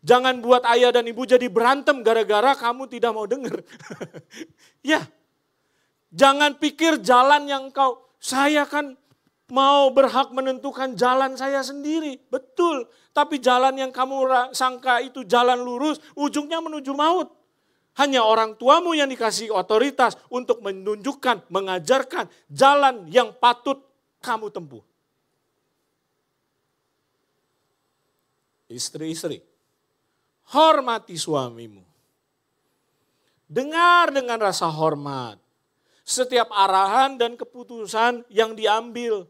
Jangan buat ayah dan ibu jadi berantem gara-gara kamu tidak mau dengar. Ya, jangan pikir jalan yang saya kan mau berhak menentukan jalan saya sendiri. Betul, tapi jalan yang kamu sangka itu jalan lurus, ujungnya menuju maut. Hanya orang tuamu yang dikasih otoritas untuk menunjukkan, mengajarkan jalan yang patut kamu tempuh. Istri-istri, hormati suamimu. Dengar dengan rasa hormat. Setiap arahan dan keputusan yang diambil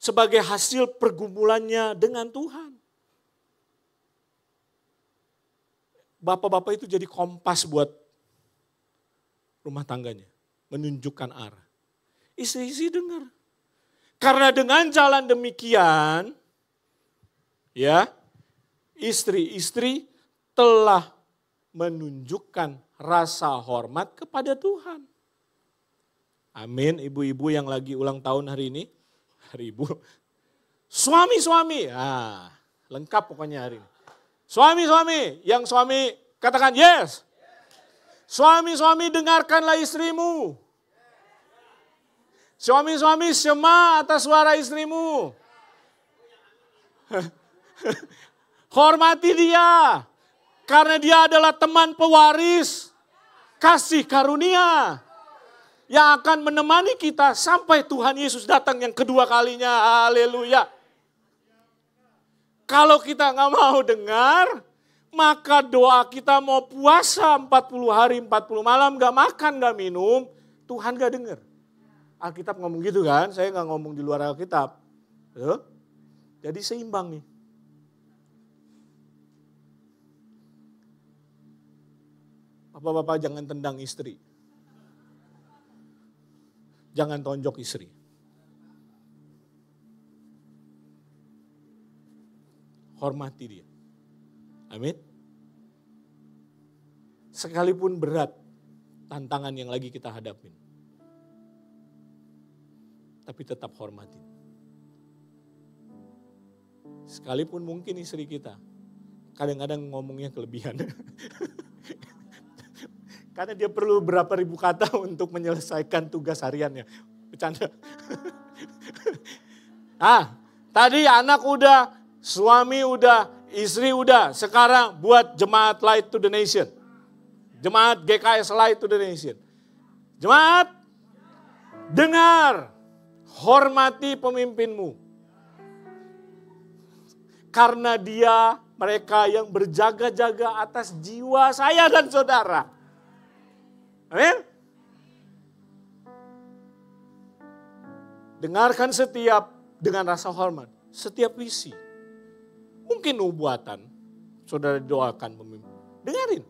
sebagai hasil pergumulannya dengan Tuhan. Bapak-bapak itu jadi kompas buat rumah tangganya. Menunjukkan arah. Istri-istri dengar. Karena dengan jalan demikian, ya, istri-istri telah menunjukkan rasa hormat kepada Tuhan. Amin, ibu-ibu yang lagi ulang tahun hari ini. Hari ibu. Suami-suami, lengkap pokoknya hari ini. Suami-suami, yang suami katakan yes. Suami-suami dengarkanlah istrimu. Suami-suami syema atas suara istrimu. Hormati dia. Karena dia adalah teman pewaris kasih karunia. Yang akan menemani kita sampai Tuhan Yesus datang yang kedua kalinya. Haleluya. Kalau kita gak mau dengar, maka doa kita mau puasa 40 hari 40 malam gak makan gak minum, Tuhan gak dengar. Alkitab ngomong gitu kan, saya gak ngomong di luar Alkitab. Jadi seimbang nih. Bapak-bapak jangan tendang istri. Jangan tonjok istri. Hormati dia. Amin. Sekalipun berat tantangan yang lagi kita hadapin. Tapi tetap hormati. Sekalipun mungkin istri kita kadang-kadang ngomongnya kelebihan. Karena dia perlu berapa ribu kata untuk menyelesaikan tugas hariannya. Bercanda. Tadi anak udah, suami udah, istri udah. Sekarang buat jemaat Light to the Nation. Jemaat GKS Light to the Nation. Jemaat, dengar, hormati pemimpinmu. Karena dia mereka yang berjaga-jaga atas jiwa saya dan saudara. Amin. Dengarkan dengan rasa hormat, setiap visi. Mungkin nubuatan, saudara doakan memimpin. Dengarin,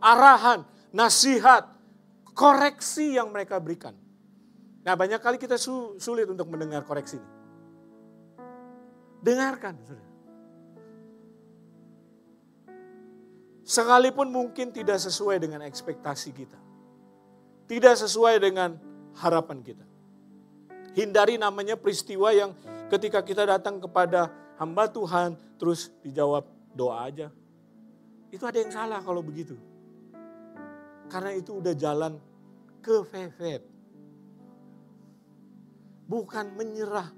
arahan, nasihat, koreksi yang mereka berikan. Nah, banyak kali kita sulit untuk mendengar koreksi ini. Dengarkan, saudara. Sekalipun mungkin tidak sesuai dengan ekspektasi kita. Tidak sesuai dengan harapan kita. Hindari namanya peristiwa yang ketika kita datang kepada hamba Tuhan, terus dijawab doa aja. Itu ada yang salah kalau begitu. Karena itu udah jalan kefefet. Bukan menyerah.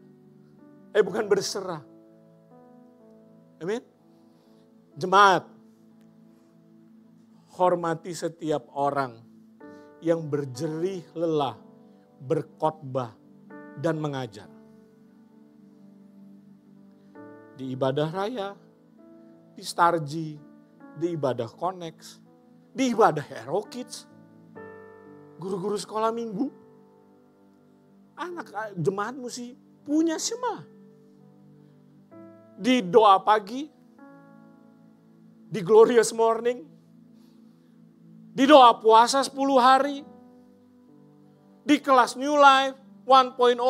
Bukan berserah. Amin. Jemaat, hormati setiap orang yang berjerih lelah, berkhotbah, dan mengajar. Di ibadah raya, di Starji, di ibadah Connect, di ibadah Hero Kids, guru-guru sekolah minggu, anak jemaat mesti punya Shema. Di doa pagi, di Glorious Morning, di doa puasa 10 hari, di kelas New Life 1.0.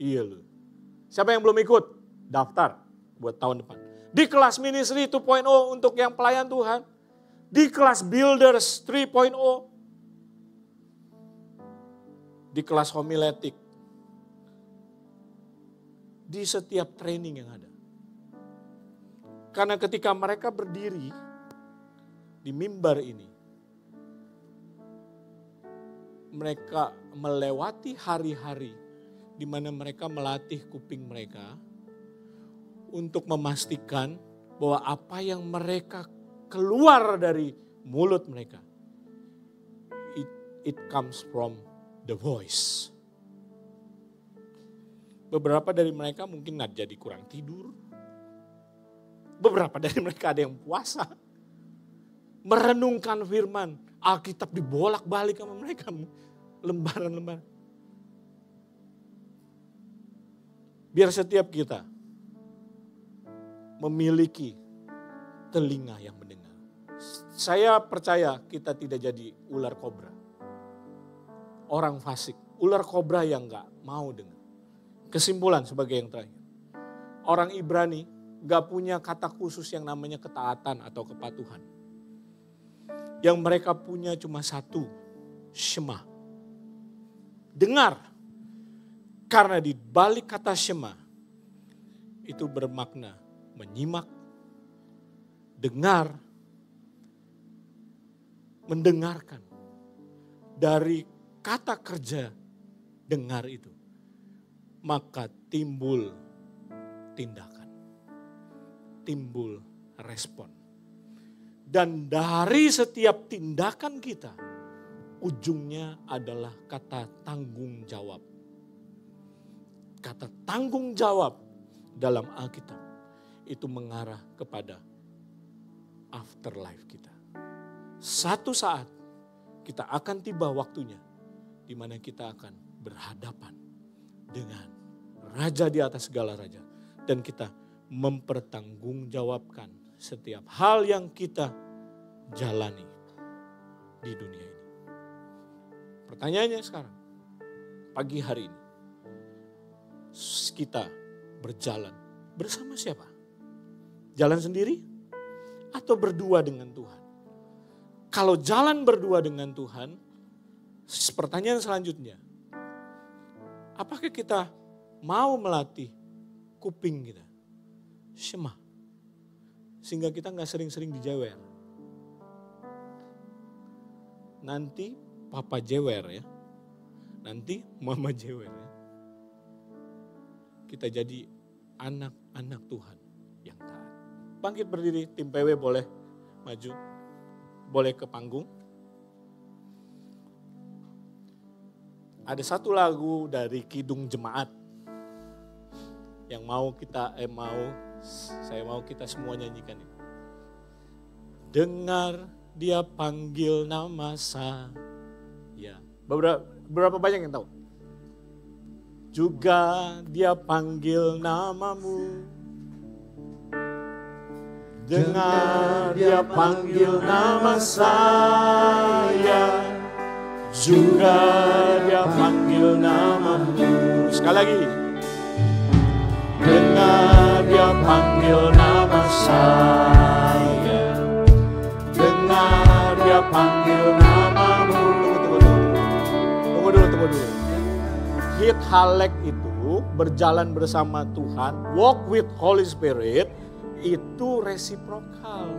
Iya loh. Siapa yang belum ikut? Daftar buat tahun depan. Di kelas Ministry 2.0 untuk yang pelayan Tuhan. Di kelas Builders 3.0. Di kelas homiletik. Di setiap training yang ada. Karena ketika mereka berdiri di mimbar ini, mereka melewati hari-hari di mana mereka melatih kuping mereka untuk memastikan bahwa apa yang mereka keluar dari mulut mereka, it comes from the voice. Beberapa dari mereka mungkin jadi kurang tidur. Beberapa dari mereka ada yang puasa. Merenungkan firman. Alkitab dibolak-balik sama mereka. Lembaran-lembaran. Biar setiap kita memiliki telinga yang mendengar. Saya percaya kita tidak jadi ular kobra. Orang fasik. Ular kobra yang gak mau dengar. Kesimpulan sebagai yang terakhir. Orang Ibrani gak punya kata khusus yang namanya ketaatan atau kepatuhan. Yang mereka punya cuma satu, Shema. Dengar. Karena di balik kata Shema, itu bermakna menyimak, dengar, mendengarkan. Dari kata kerja dengar itu, maka timbul tindakan, timbul respon. Dan dari setiap tindakan kita, ujungnya adalah kata tanggung jawab. Kata tanggung jawab dalam Alkitab itu mengarah kepada afterlife kita. Satu saat kita akan tiba waktunya di mana kita akan berhadapan dengan Raja di atas segala raja. Dan kita mempertanggungjawabkan setiap hal yang kita jalani di dunia ini. Pertanyaannya sekarang, pagi hari ini, kita berjalan bersama siapa? Jalan sendiri atau berdua dengan Tuhan? Kalau jalan berdua dengan Tuhan, pertanyaan selanjutnya, apakah kita mau melatih kuping kita? Shema. Sehingga kita gak sering-sering dijewer. Nanti papa jewer ya. Nanti mama jewer ya. Kita jadi anak-anak Tuhan yang taat. Bangkit berdiri, tim PW boleh maju. Boleh ke panggung. Ada satu lagu dari Kidung Jemaat Yang saya mau kita semua nyanyikan ini. Dengar dia panggil nama saya. Berapa banyak yang tahu? Juga dia panggil namamu. Dengar dia panggil nama saya. Juga dia panggil namamu. Sekali lagi. Dengar dia panggil nama saya. Dengar dia panggil namamu. Tunggu dulu. Hit Halek itu berjalan bersama Tuhan, walk with Holy Spirit, itu resiprokal.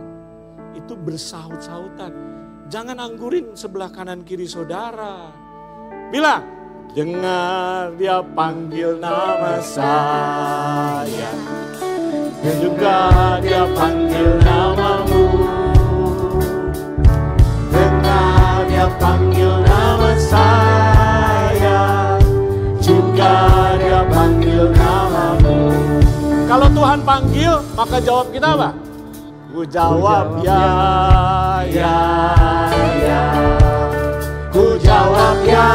Itu bersaut-sautan. Jangan anggurin sebelah kanan kiri saudara. Bilang, dengar dia panggil nama saya. Dan juga dia panggil namamu. Dengar dia panggil nama saya. Juga dia panggil namamu. Kalau Tuhan panggil, maka jawab kita apa? Ku jawab ya. Ku jawab ya.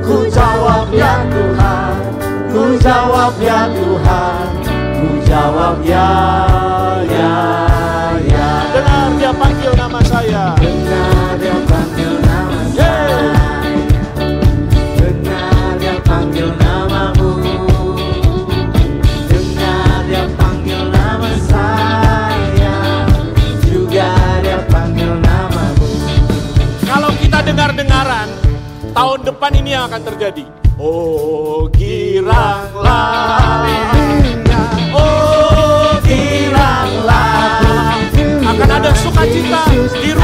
Ku jawab ya Tuhan. Ku jawab ya Tuhan. Ku jawab ya. Dengar dia panggil nama saya. Dengar dia panggil nama saya. Dengar dia panggil namamu. Dengar dia panggil nama saya. Juga dia panggil namamu. Kalau kita dengar-dengaran, tahun depan ini yang akan terjadi. Oh giranglah, oh giranglah, akan ada sukacita di